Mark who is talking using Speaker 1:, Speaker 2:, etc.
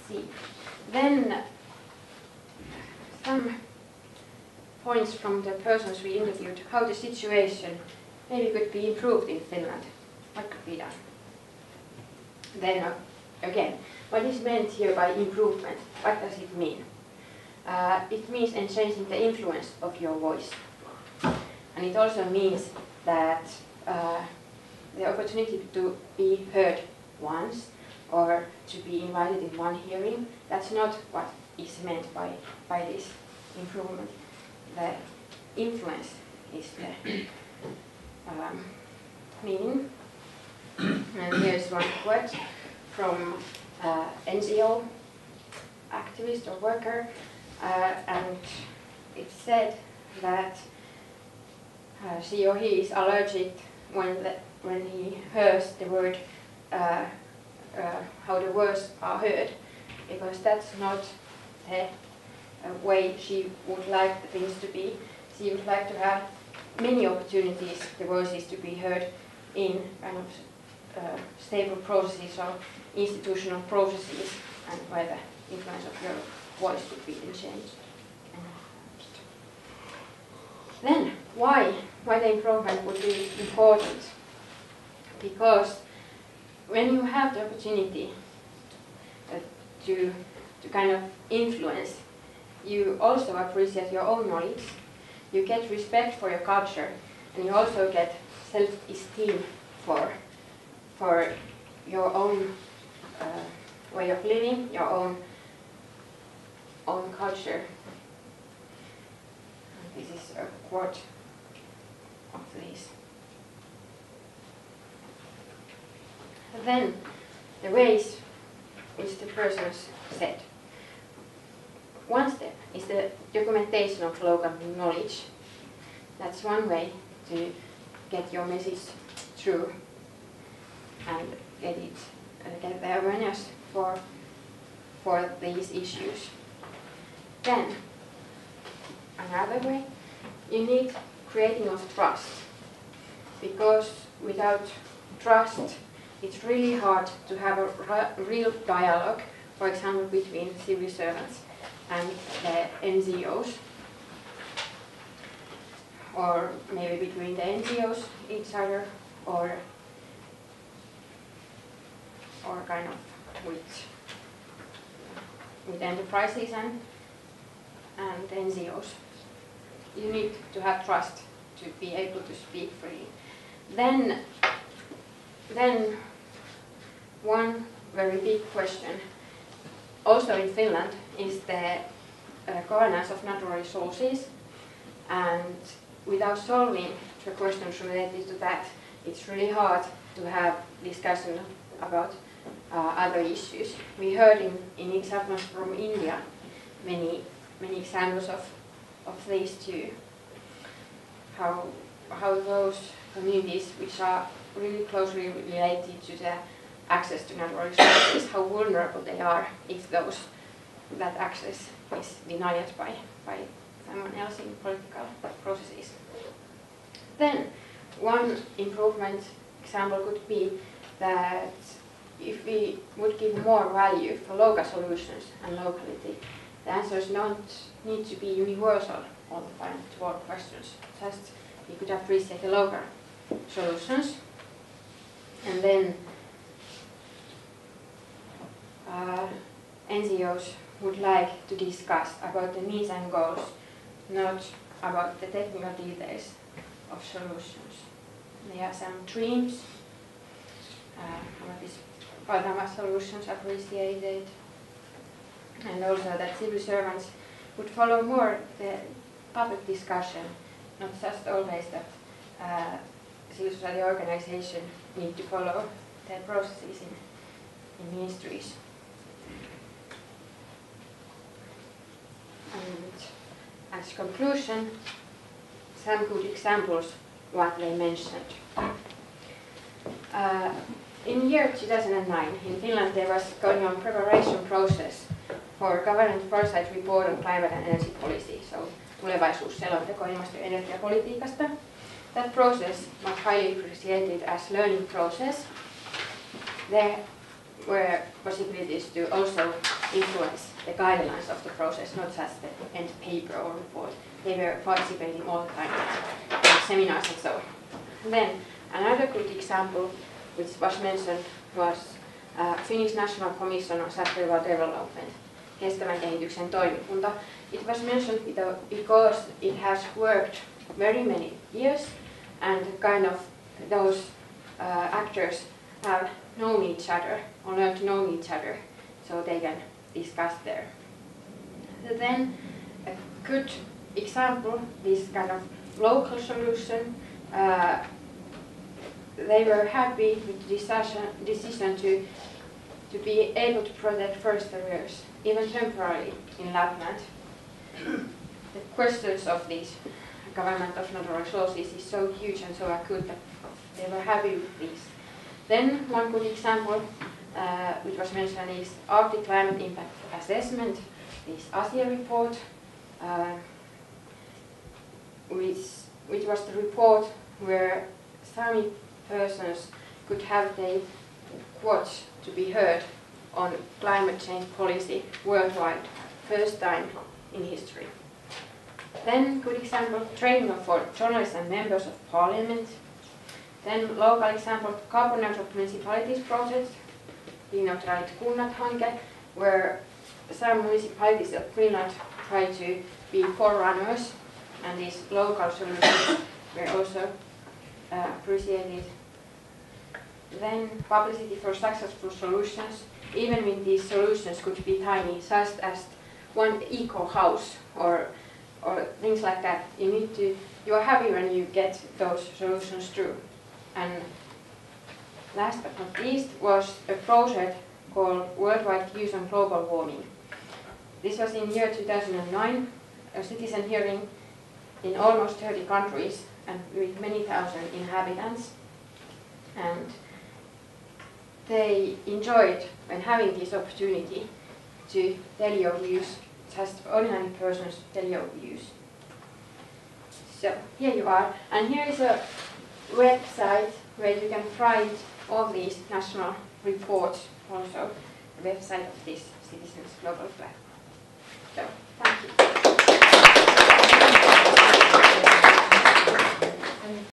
Speaker 1: see. Then some points from the persons we interviewed, how the situation maybe could be improved in Finland. What could be done? Then again, what is meant here by improvement? What does it mean? It means enhancing the influence of your voice. And it also means that the opportunity to be heard once or to be invited in one hearing, that's not what is meant by this improvement. The influence is the meaning. And here's one quote from NGO activist or worker, and it said that she or he is allergic when he hears the word how the words are heard, because that's not the way she would like the things to be. She would like to have many opportunities, the voices to be heard in kind of stable processes or institutional processes, and where the influence of your voice could be changed. Then, why the improvement would be important? Because when you have the opportunity to kind of influence, you also appreciate your own knowledge, you get respect for your culture, and you also get self-esteem for your own way of living, your own culture. And this is a quote of this. Then the ways which the persons said. One step is the documentation of local knowledge. That's one way to get your message through and get the awareness for these issues. Then, another way, you need creating of trust, because without trust, it's really hard to have a real dialogue, for example, between civil servants and the NGOs, or maybe between the NGOs each other, or kind of with enterprises and NGOs. You need to have trust to be able to speak freely. Then one very big question, also in Finland, is the governance of natural resources, and without solving the questions related to that, it's really hard to have discussion about other issues. We heard in examples from India many examples of these too. How those communities which are really closely related to the access to natural resources, how vulnerable they are if that access is denied by someone else in political processes. Then one improvement example could be that if we would give more value for local solutions and locality, the answers don't need to be universal all the time to all questions. Just we could appreciate the local solutions, and then NGOs would like to discuss about the needs and goals, not about the technical details of solutions. There are some dreams, what is Padama solutions appreciated, and also that civil servants would follow more the public discussion, not just always that civil society organization need to follow the processes in ministries. And as conclusion, some good examples what they mentioned. In year 2009, in Finland there was going on preparation process for government foresight report on climate and energy policy, so tulevaisuusselonteko ilmasto- ja energiapolitiikasta. That process was highly appreciated as learning process. There were possibilities to also influence the guidelines of the process, not just the end paper or report. They were participating all the time in seminars and so on. Then another good example which was mentioned was Finnish National Commission on Sustainable Development, kestävän kehityksen toimikunta. It was mentioned because it has worked very many years and kind of those actors have known each other or learned to know each other so they can discuss there. Then a good example, this kind of local solution, they were happy with the decision to be able to protect forest areas, even temporarily in Lapland. The questions of this government of natural resources is so huge and so acute that they were happy with this. Then one good example which was mentioned is Arctic Climate Impact Assessment, this Asia report, which was the report where Sami persons could have their quotes to be heard on climate change policy worldwide, first time in history. Then, good example, training for journalists and members of parliament. Then, local example, carbon neutral municipalities project, Hiilineutraalit kunnat-hanke, where some municipalities of Finland try to be forerunners, and these local solutions were also appreciated. Then, publicity for successful solutions, even when these solutions could be tiny, just as one eco house or things like that. You are happy when you get those solutions through. And last but not least was a project called Worldwide Views on Global Warming. This was in year 2009, a citizen hearing in almost 30 countries and with many thousand inhabitants. And they enjoyed when having this opportunity to tell your views, just ordinary persons tell your views. So here you are, and here is a website where you can find all these national reports, also the website of this Citizens Global Platform. So, thank you.